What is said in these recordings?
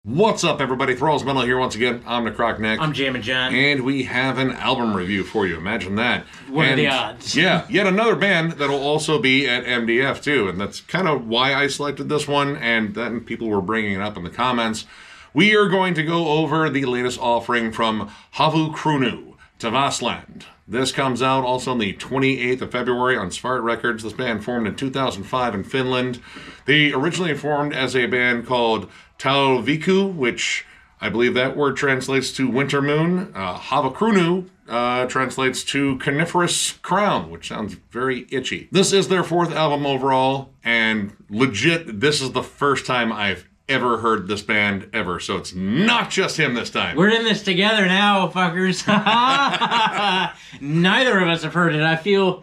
What's up, everybody? Thralls Metal here once again. I'm Necrotic. I'm Jammin. And we have an album review for you. Imagine that. What are the odds? Yeah, yet another band that'll also be at MDF, too. And that's kind of why I selected this one, and then people were bringing it up in the comments. We are going to go over the latest offering from Havukruunu, Tavastland. This comes out also on the 28th of February on Svart Records. This band formed in 2005 in Finland. They originally formed as a band called Talviku, which I believe that word translates to winter moon. Havukruunu translates to coniferous crown, which sounds very itchy. This is their fourth album overall, and legit, this is the first time I've ever heard this band ever, so it's not just him this time. We're in this together now, fuckers. Neither of us have heard it. I feel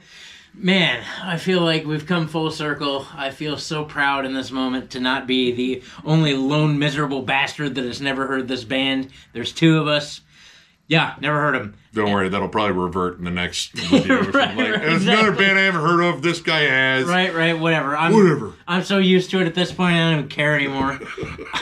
like we've come full circle. I feel so proud in this moment to not be the only lone miserable bastard that has never heard this band. There's two of us. Yeah, never heard him. Don't worry, that'll probably revert in the next video. It's another band I haven't heard of. This guy has. Right, whatever. I'm so used to it at this point, I don't even care anymore.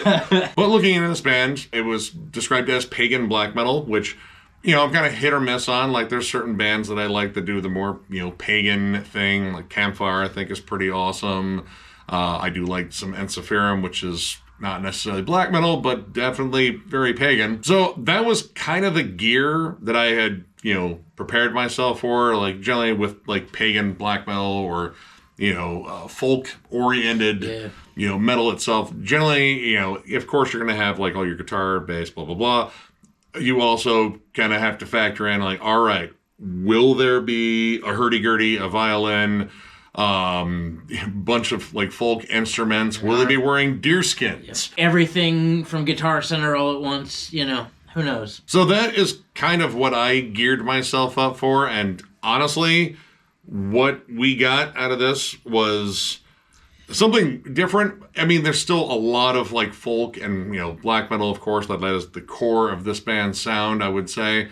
But looking into this band, it was described as pagan black metal, which, I'm kind of hit or miss on. Like, there's certain bands that I like that do the more, pagan thing. Like Campfire, I think, is pretty awesome. I do like some Ensiferum, which is not necessarily black metal, but definitely very pagan. So that was kind of the gear that I had, prepared myself for, like generally with like pagan black metal or, folk-oriented, metal itself. Generally, of course you're going to have like all your guitar, bass, blah, blah, blah. You also kind of have to factor in like, all right, will there be a hurdy-gurdy, a violin, bunch of like folk instruments? Will they be wearing deerskins? Yes. Everything from Guitar Center all at once, who knows? So that is kind of what I geared myself up for, and honestly, what we got out of this was something different. I mean, there's still a lot of like folk and, black metal, of course, that is the core of this band's sound, I would say.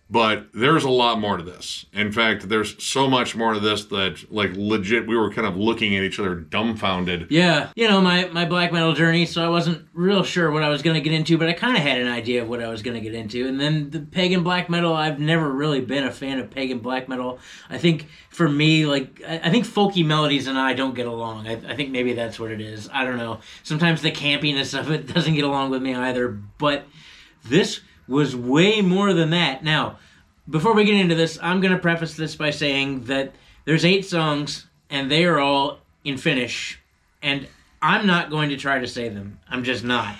But there's a lot more to this. In fact, there's so much more to this that, like, legit, we were kind of looking at each other dumbfounded. Yeah, my black metal journey, so I wasn't real sure what I was going to get into, but I kind of had an idea of what I was going to get into. And then the pagan black metal, I've never really been a fan of pagan black metal. I think, for me, like, I think folky melodies and I don't get along. I think maybe that's what it is. I don't know. Sometimes the campiness of it doesn't get along with me either, but this was way more than that. Now, before we get into this, I'm going to preface this by saying that there's 8 songs, and they are all in Finnish, and I'm not going to try to say them. I'm just not.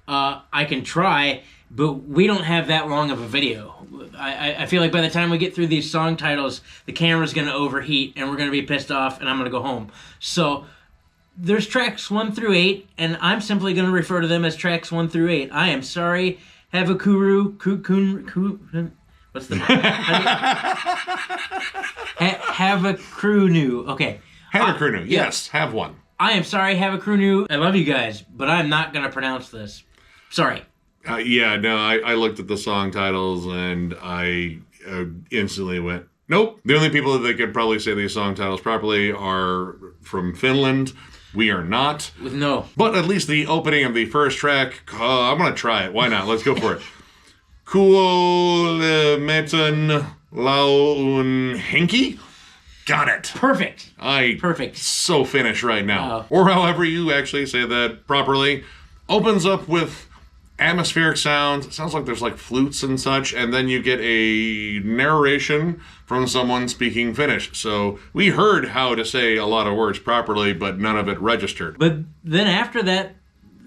I can try, but we don't have that long of a video. I feel like by the time we get through these song titles, the camera's going to overheat, and we're going to be pissed off, and I'm going to go home. So there's tracks 1 through 8, and I'm simply going to refer to them as tracks 1 through 8. I am sorry. Havukruunu. What's the Havukruunu? Okay. Havukruunu. Yes, have one. I am sorry, Havukruunu. I love you guys, but I'm not gonna pronounce this. Sorry. I looked at the song titles and I instantly went, nope. The only people that could probably say these song titles properly are from Finland. We are not. No. But at least the opening of the first track, I'm going to try it. Why not? Let's go for it. Kuolemeton laun henki? Got it. Perfect. Perfect. So Finnish right now. Or however you actually say that properly. Opens up with atmospheric sounds. It sounds like there's like flutes and such, and then you get a narration from someone speaking Finnish. So we heard how to say a lot of words properly, but none of it registered. But then after that,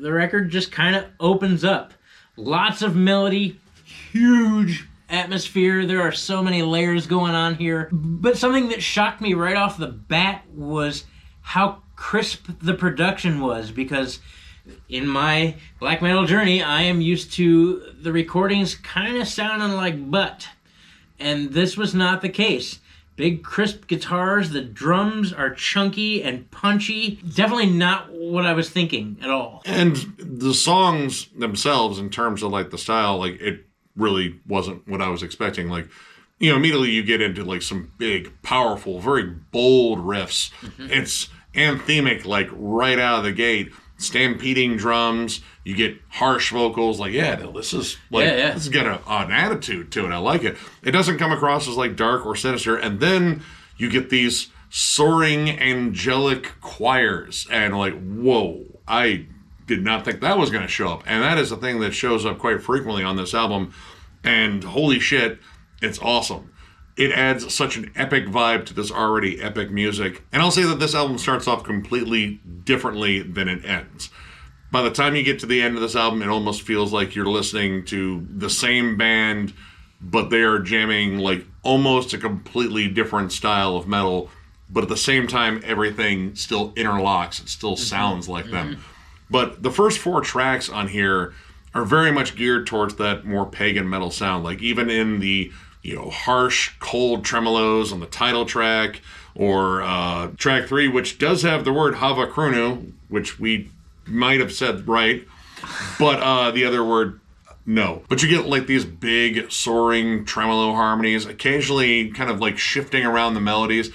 the record just kind of opens up. Lots of melody, huge atmosphere. There are so many layers going on here. But something that shocked me right off the bat was how crisp the production was, because in my black metal journey, I am used to the recordings kind of sounding like butt. And this was not the case. Big, crisp guitars, the drums are chunky and punchy. Definitely not what I was thinking at all. And the songs themselves, in terms of like the style, like it really wasn't what I was expecting. Like, immediately you get into like some big, powerful, very bold riffs. Mm-hmm. It's anthemic, like right out of the gate. stampeding drums. You get harsh vocals. Like, this is like this has got an attitude to it. I like it. It doesn't come across as like dark or sinister. And then you get these soaring angelic choirs, and like, whoa, I did not think that was going to show up. And that is a thing that shows up quite frequently on this album. And holy shit, it's awesome. It adds such an epic vibe to this already epic music. And I'll say that this album starts off completely differently than it ends. By the time you get to the end of this album, it almost feels like you're listening to the same band, but they are jamming like almost a completely different style of metal. But at the same time, everything still interlocks. It still sounds like them. But the first 4 tracks on here are very much geared towards that more pagan metal sound. Like even in the harsh, cold tremolos on the title track, or track 3, which does have the word Havukruunu, which we might have said right, but the other word, no. But you get like these big, soaring tremolo harmonies, occasionally kind of like shifting around the melodies.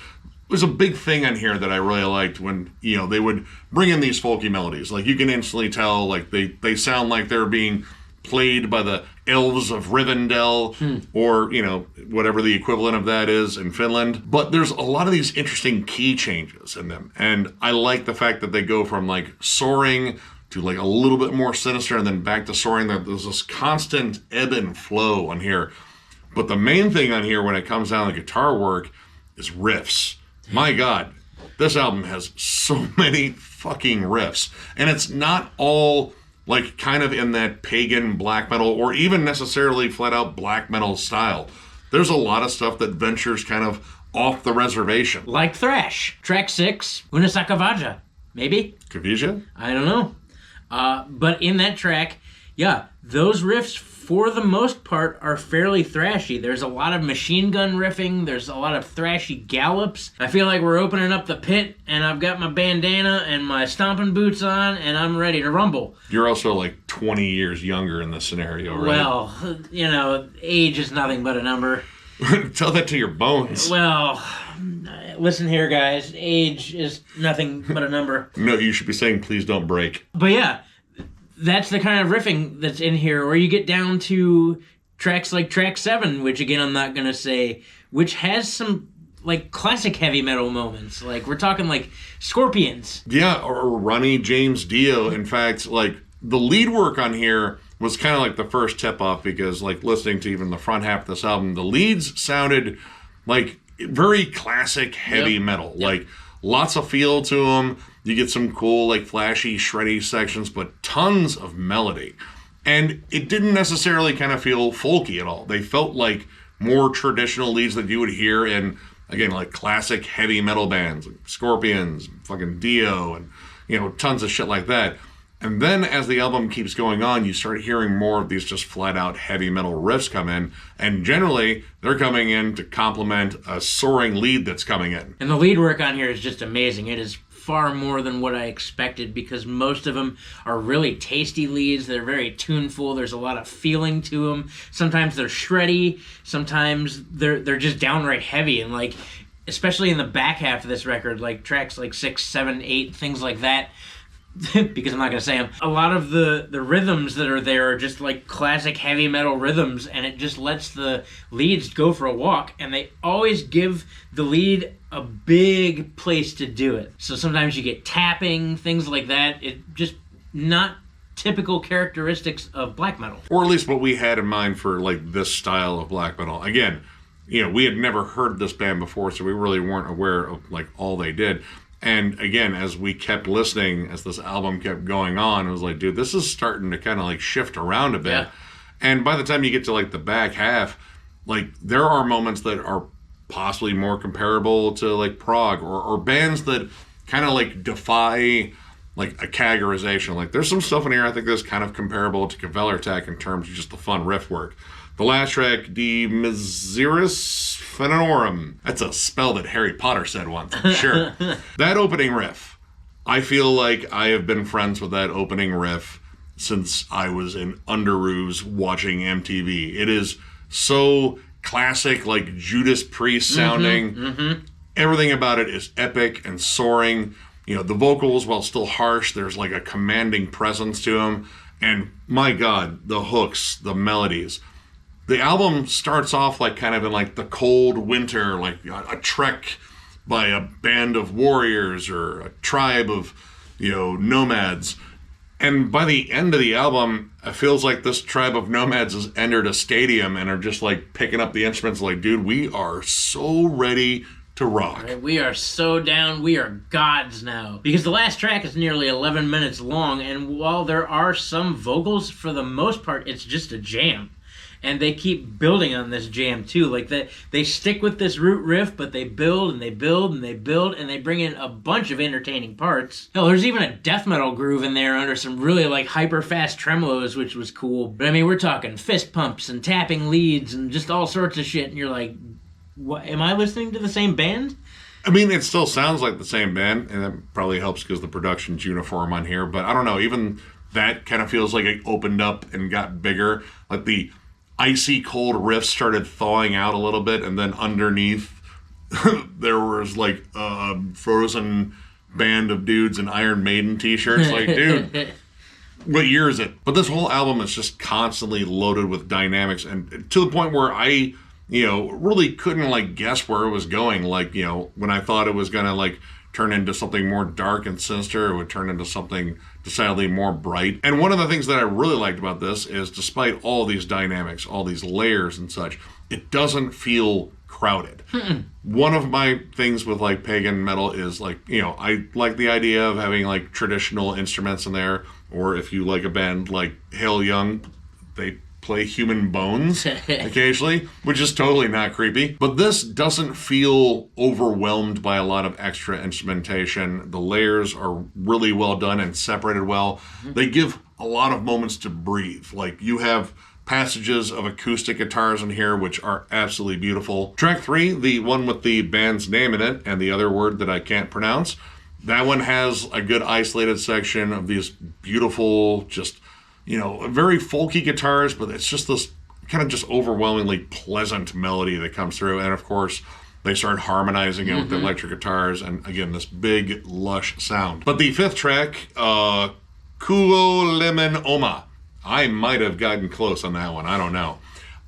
There's a big thing on here that I really liked when, they would bring in these folky melodies. Like, you can instantly tell, like, they sound like they're being played by the elves of Rivendell, or, whatever the equivalent of that is in Finland. But there's a lot of these interesting key changes in them. And I like the fact that they go from, like, soaring to, like, a little bit more sinister and then back to soaring. There's this constant ebb and flow on here. But the main thing on here when it comes down to guitar work is riffs. My God, this album has so many fucking riffs. And it's not all, like, kind of in that pagan black metal or even necessarily flat out black metal style. There's a lot of stuff that ventures kind of off the reservation. Like thrash. Track 6, Unisakavaja. Maybe? Kavija? I don't know. But in that track, those riffs, for the most part, are fairly thrashy. There's a lot of machine gun riffing. There's a lot of thrashy gallops. I feel like we're opening up the pit, and I've got my bandana and my stomping boots on, and I'm ready to rumble. You're also like 20 years younger in this scenario, right? Well, age is nothing but a number. Tell that to your bones. Well, listen here, guys. Age is nothing but a number. No, you should be saying, please don't break. But yeah, that's the kind of riffing that's in here, or you get down to tracks like track 7, which again I'm not going to say, which has some like classic heavy metal moments. Like we're talking like Scorpions. Yeah, or Ronnie James Dio. In fact, like the lead work on here was kind of like the first tip off, because like listening to even the front half of this album, the leads sounded like very classic heavy metal. Like lots of feel to them. You get some cool, like, flashy, shreddy sections, but tons of melody. And it didn't necessarily kind of feel folky at all. They felt like more traditional leads that you would hear in, again, like, classic heavy metal bands, like Scorpions, fucking Dio, and, tons of shit like that. And then as the album keeps going on, you start hearing more of these just flat-out heavy metal riffs come in. And generally, they're coming in to complement a soaring lead that's coming in. And the lead work on here is just amazing. It is far more than what I expected, because most of them are really tasty leads. They're very tuneful. There's a lot of feeling to them. Sometimes they're shreddy. Sometimes they're just downright heavy. And like, especially in the back half of this record, like tracks like 6, 7, 8, things like that, because I'm not going to say them. A lot of the rhythms that are there are just like classic heavy metal rhythms, and it just lets the leads go for a walk, and they always give the lead a big place to do it. So sometimes you get tapping, things like that. It just not typical characteristics of black metal. Or at least what we had in mind for like this style of black metal. Again, we had never heard this band before, so we really weren't aware of like all they did. And again, as we kept listening, as this album kept going on, it was like, dude, this is starting to kind of like shift around a bit. Yeah. And by the time you get to like the back half, like there are moments that are possibly more comparable to like prog or bands that kind of like defy like a categorization. Like there's some stuff in here I think that's kind of comparable to Kvelertak in terms of just the fun riff work. The last track, De Miseris Fenorum. That's a spell that Harry Potter said once, I'm sure. That opening riff, I feel like I have been friends with that opening riff since I was in Underoos watching MTV. It is so classic, like Judas Priest sounding. Everything about it is epic and soaring. You know, the vocals, while still harsh, there's like a commanding presence to them. And my God, the hooks, the melodies. The album starts off like kind of in like the cold winter, like a trek by a band of warriors or a tribe of, you know, nomads. And by the end of the album, it feels like this tribe of nomads has entered a stadium and are just like picking up the instruments like, dude, we are so ready to rock. Right, we are so down. We are gods now. Because the last track is nearly 11 minutes long, and while there are some vocals, for the most part, it's just a jam. And they keep building on this jam too. Like they stick with this root riff, but they build and they build and they build and they bring in a bunch of entertaining parts. Hell, there's even a death metal groove in there under some really like hyper fast tremolos, which was cool. But I mean, we're talking fist pumps and tapping leads and just all sorts of shit. And you're like, what? Am I listening to the same band? I mean, it still sounds like the same band, and that probably helps because the production's uniform on here. But I don't know, even that kind of feels like it opened up and got bigger. Like the icy cold riffs started thawing out a little bit, and then underneath there was like a frozen band of dudes in Iron Maiden t-shirts. Like, dude, what year is it? But this whole album is just constantly loaded with dynamics, and to the point where I, you know, really couldn't like guess where it was going. Like, you know, when I thought it was gonna like turn into something more dark and sinister, it would turn into something decidedly more bright. And one of the things that I really liked about this is, despite all these dynamics, all these layers and such, it doesn't feel crowded. One of my things with like pagan metal is like, you know, I like the idea of having like traditional instruments in there, or if you like a band like Hail Young, they play human bones occasionally, which is totally not creepy. But this doesn't feel overwhelmed by a lot of extra instrumentation. The layers are really well done and separated well. They give a lot of moments to breathe. Like, you have passages of acoustic guitars in here, which are absolutely beautiful. Track 3, the one with the band's name in it and the other word that I can't pronounce, that one has a good isolated section of these beautiful, just, you know, very folky guitars, but it's just this kind of just overwhelmingly pleasant melody that comes through. And of course, they start harmonizing it with the electric guitars, and again, this big, lush sound. But the 5th track, Kuo Lemon Oma, I might have gotten close on that one, I don't know,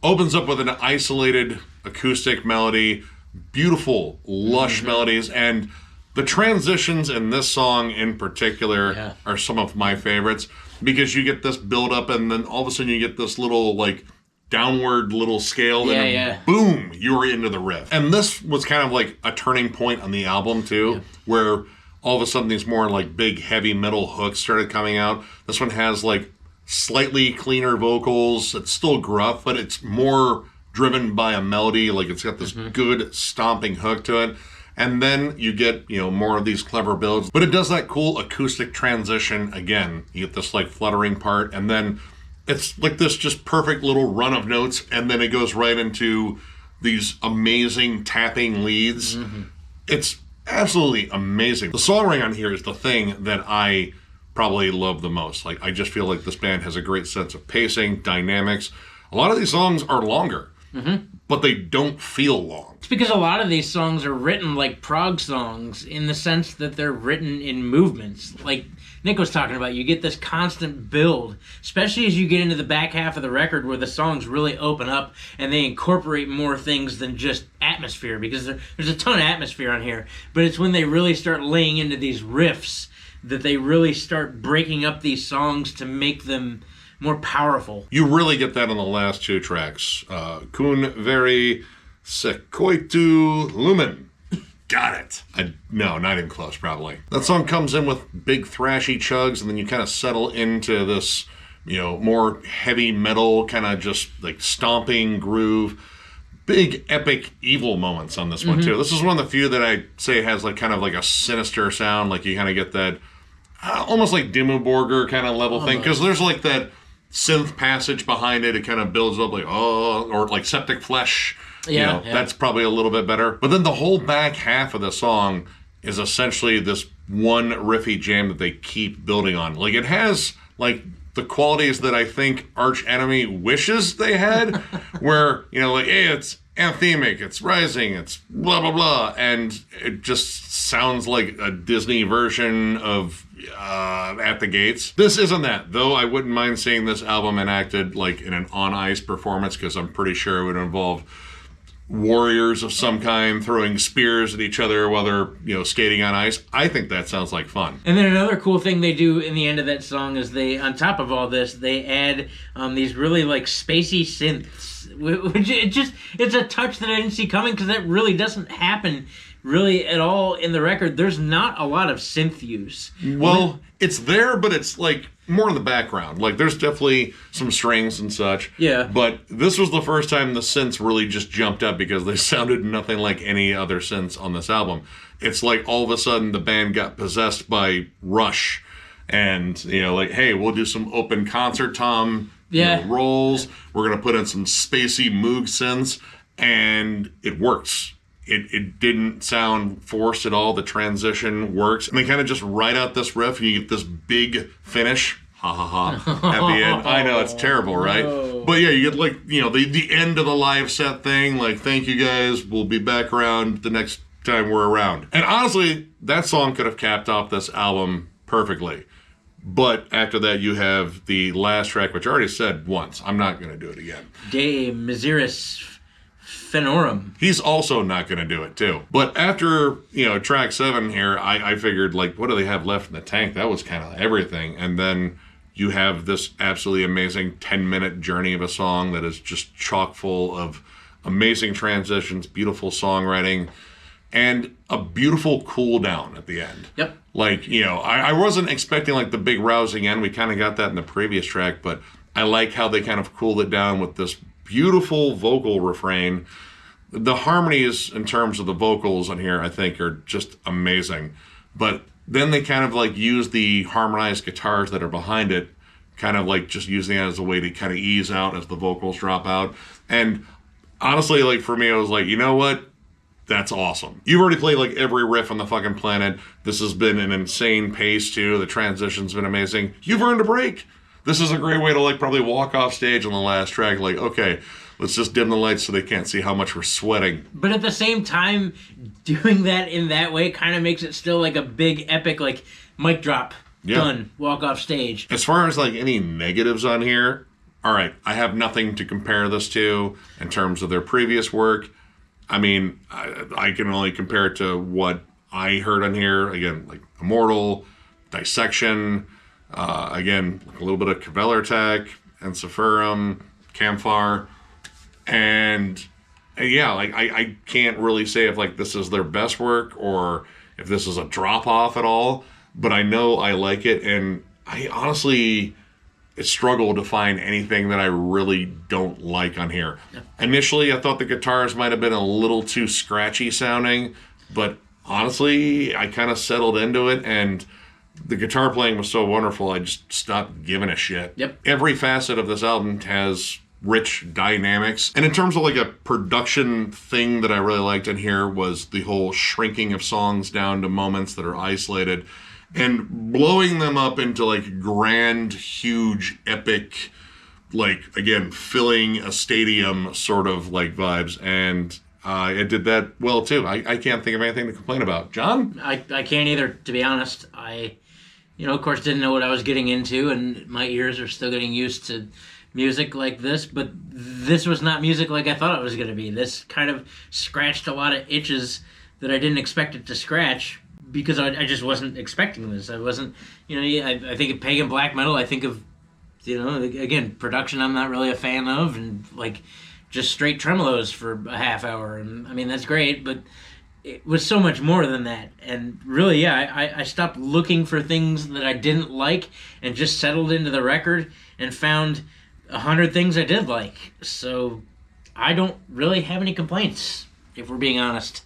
opens up with an isolated acoustic melody, beautiful, lush melodies, and the transitions in this song in particular are some of my favorites, because you get this build up and then all of a sudden you get this little like downward little scale and boom, you're into the riff. And this was kind of like a turning point on the album too, where all of a sudden these more like big heavy metal hooks started coming out. This one has like slightly cleaner vocals. It's still gruff, but it's more driven by a melody. Like, it's got this good stomping hook to it. And then you get, you know, more of these clever builds. But it does that cool acoustic transition again. You get this like fluttering part, and then it's like this just perfect little run of notes, and then it goes right into these amazing tapping leads. It's absolutely amazing. The songwriting on here is the thing that I probably love the most. Like, I just feel like this band has a great sense of pacing, dynamics. A lot of these songs are longer, but they don't feel long. It's because a lot of these songs are written like prog songs, in the sense that they're written in movements. Like Nick was talking about, you get this constant build, especially as you get into the back half of the record, where the songs really open up and they incorporate more things than just atmosphere, because there's a ton of atmosphere on here. But it's when they really start laying into these riffs that they really start breaking up these songs to make them more powerful. You really get that on the last 2 tracks. Kun Veri Sekoitu Lumen. Got it. No, not even close, probably. That song comes in with big thrashy chugs, and then you kind of settle into this, you know, more heavy metal, kind of just like stomping groove. Big, epic, evil moments on this one, too. This is one of the few that I say has like kind of like a sinister sound. Like, you kind of get that almost like Dimmu Borgir kind of level thing, because there's like that synth passage behind it. It kind of builds up like, oh, or like Septic Flesh. That's probably a little bit better. But then the whole back half of the song is essentially this one riffy jam that they keep building on. Like, it has like the qualities that I think Arch Enemy wishes they had, where, you know, like, hey, it's anthemic, it's rising, it's blah, blah, blah. And it just sounds like a Disney version of At the Gates. This isn't that, though I wouldn't mind seeing this album enacted like in an on-ice performance, because I'm pretty sure it would involve warriors of some kind throwing spears at each other while they're, skating on ice. I think that sounds like fun. And then another cool thing they do in the end of that song is they, on top of all this, they add these really like spacey synths, which it's a touch that I didn't see coming, because that really doesn't happen really at all in the record. There's not a lot of synth use. Well, it's there, but it's like more in the background. Like there's definitely some strings and such. Yeah. But this was the first time the synths really just jumped up, because they sounded nothing like any other synths on this album. It's like all of a sudden the band got possessed by Rush, and like, hey, we'll do some open concert tom rolls. We're gonna put in some spacey Moog synths, and it works. It didn't sound forced at all. The transition works. And they kind of just write out this riff, and you get this big finish. Ha ha ha. At the end. I know, it's terrible, right? No. But yeah, you get like, the end of the live set thing. Like, thank you guys. We'll be back around the next time we're around. And honestly, that song could have capped off this album perfectly. But after that, you have the last track, which I already said once. I'm not going to do it again. De Miseris Fenorum. He's also not going to do it, too. But after, track 7 here, I figured, like, what do they have left in the tank? That was kind of everything. And then you have this absolutely amazing 10-minute journey of a song that is just chock full of amazing transitions, beautiful songwriting, and a beautiful cool down at the end. Yep. Like, I wasn't expecting, like, the big rousing end. We kind of got that in the previous track, but I like how they kind of cooled it down with this beautiful vocal refrain. The harmonies in terms of the vocals on here, I think, are just amazing. But then they kind of like use the harmonized guitars that are behind it, kind of like just using that as a way to kind of ease out as the vocals drop out. And honestly, like for me, I was like, you know what? That's awesome. You've already played like every riff on the fucking planet. This has been an insane pace too. The transition's been amazing. You've earned a break. This is a great way to like probably walk off stage on the last track. Like, okay, let's just dim the lights so they can't see how much we're sweating. But at the same time, doing that in that way kind of makes it still like a big epic, like mic drop, done, walk off stage. As far as like any negatives on here, all right, I have nothing to compare this to in terms of their previous work. I mean, I can only compare it to what I heard on here. Again, like Immortal, Dissection, again, a little bit of Kvelertak, Ensiferum, Campfire, and yeah, like I can't really say if like this is their best work or if this is a drop off at all, but I know I like it, and I honestly struggle to find anything that I really don't like on here. Yeah. Initially, I thought the guitars might have been a little too scratchy sounding, but honestly, I kind of settled into it, and the guitar playing was so wonderful, I just stopped giving a shit. Yep. Every facet of this album has rich dynamics. And in terms of like a production thing that I really liked in here was the whole shrinking of songs down to moments that are isolated and blowing them up into like grand, huge, epic, like, again, filling a stadium sort of like vibes. And it did that well too. I can't think of anything to complain about. John? I can't either, to be honest. I, of course, didn't know what I was getting into, and my ears are still getting used to music like this, but this was not music like I thought it was going to be. This kind of scratched a lot of itches that I didn't expect it to scratch, because I just wasn't expecting this. I wasn't, I think of pagan black metal, I think of, again, production I'm not really a fan of, and like just straight tremolos for a half hour. And I mean, that's great, but it was so much more than that. And really, I stopped looking for things that I didn't like and just settled into the record and found 100 things I did like. So I don't really have any complaints, if we're being honest.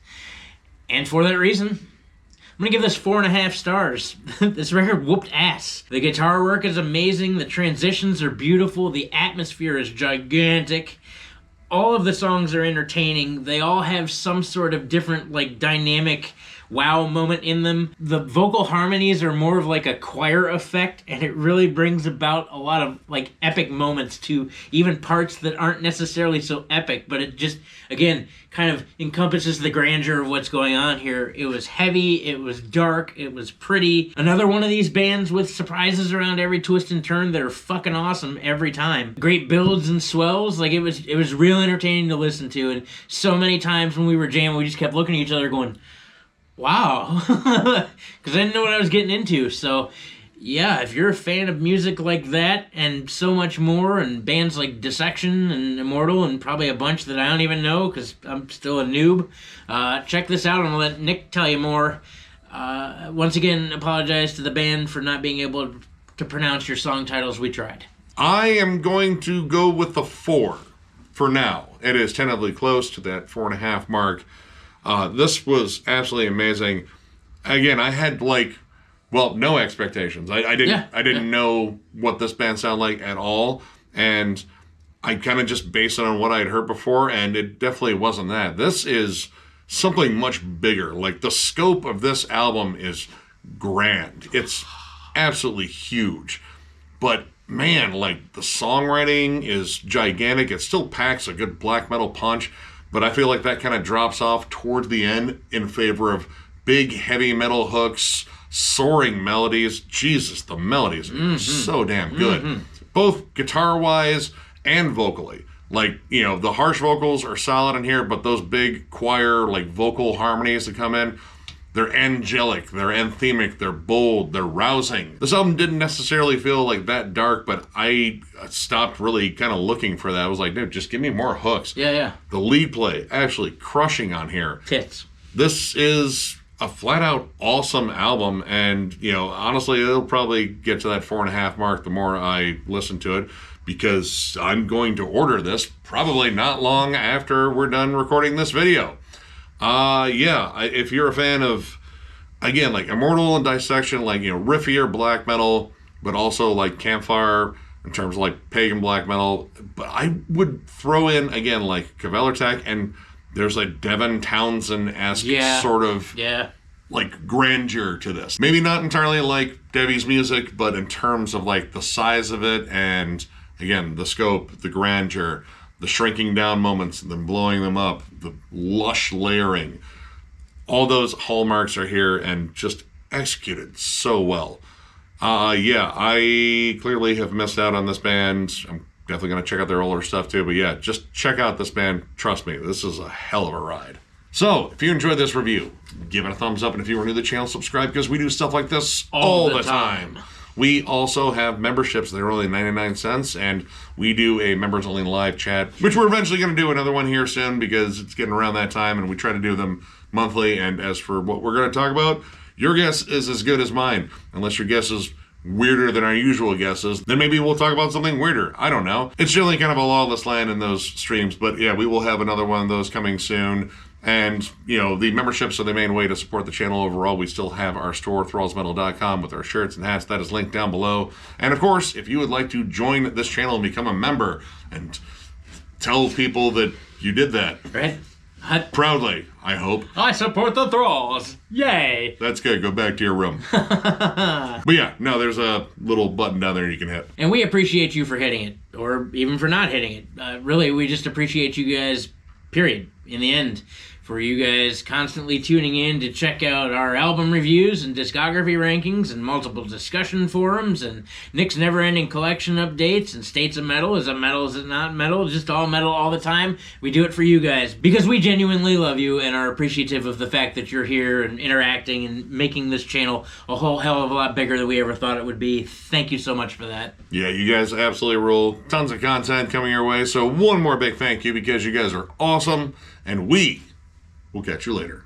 And for that reason, I'm going to give this 4.5 stars. This record whooped ass. The guitar work is amazing. The transitions are beautiful. The atmosphere is gigantic. All of the songs are entertaining. They all have some sort of different, like, dynamic wow moment in them. The vocal harmonies are more of like a choir effect, and it really brings about a lot of like epic moments to even parts that aren't necessarily so epic, but it just, again, kind of encompasses the grandeur of what's going on here. It was heavy, it was dark, it was pretty. Another one of these bands with surprises around every twist and turn that are fucking awesome every time. Great builds and swells. Like, it was real entertaining to listen to, and so many times when we were jamming, we just kept looking at each other going, wow, because I didn't know what I was getting into. So yeah, if you're a fan of music like that and so much more, and bands like Dissection and Immortal and probably a bunch that I don't even know because I'm still a noob, check this out and I'll let Nick tell you more. Once again, apologize to the band for not being able to pronounce your song titles. We tried. I am going to go with the 4 for now. It is tentatively close to that 4.5 mark. This was absolutely amazing. Again, I had no expectations. I didn't know what this band sounded like at all, and I kind of just based it on what I had heard before, and it definitely wasn't that. This is something much bigger. Like, the scope of this album is grand. It's absolutely huge. But man, like, the songwriting is gigantic. It still packs a good black metal punch, but I feel like that kind of drops off towards the end in favor of big heavy metal hooks, soaring melodies. Jesus, the melodies are so damn good. Both guitar-wise and vocally. Like, you know, the harsh vocals are solid in here, but those big choir, like, vocal harmonies that come in, they're angelic, they're anthemic, they're bold, they're rousing. This album didn't necessarily feel like that dark, but I stopped really kind of looking for that. I was like, dude, just give me more hooks. Yeah. The lead play, actually crushing on here. Tits. This is a flat-out awesome album, and, you know, honestly, it'll probably get to that 4.5 mark the more I listen to it, because I'm going to order this probably not long after we're done recording this video. If you're a fan of, again, like Immortal and Dissection, like, you know, riffier black metal, but also like Campfire in terms of like pagan black metal, but I would throw in, again, like Kvelertak, and there's a Devin Townsend-esque sort of like grandeur to this. Maybe not entirely like Devi's music, but in terms of like the size of it, and again, the scope, the grandeur, the shrinking down moments, and then blowing them up, the lush layering. All those hallmarks are here and just executed so well. I clearly have missed out on this band. I'm definitely going to check out their older stuff too, but yeah, just check out this band. Trust me, this is a hell of a ride. So, if you enjoyed this review, give it a thumbs up, and if you are new to the channel, subscribe, because we do stuff like this all the time. We also have memberships. They're only 99 cents, and we do a members-only live chat, which we're eventually going to do another one here soon because it's getting around that time, and we try to do them monthly. And as for what we're going to talk about, your guess is as good as mine. Unless your guess is weirder than our usual guesses, then maybe we'll talk about something weirder. I don't know. It's generally kind of a lawless land in those streams, but yeah, we will have another one of those coming soon. And, you know, the memberships are the main way to support the channel overall. We still have our store, thrallsmetal.com, with our shirts and hats. That is linked down below. And, of course, if you would like to join this channel and become a member and tell people that you did that. Right? Proudly, I hope. I support the Thralls. Yay! That's good. Go back to your room. But yeah, no, there's a little button down there you can hit. And we appreciate you for hitting it, or even for not hitting it. Really, we just appreciate you guys, period, in the end. For you guys constantly tuning in to check out our album reviews and discography rankings and multiple discussion forums and Nick's never-ending collection updates and states of metal. Is it metal? Is it not metal? Just all metal all the time. We do it for you guys because we genuinely love you and are appreciative of the fact that you're here and interacting and making this channel a whole hell of a lot bigger than we ever thought it would be. Thank you so much for that. Yeah, you guys absolutely rule. Tons of content coming your way. So one more big thank you because you guys are awesome, and we'll catch you later.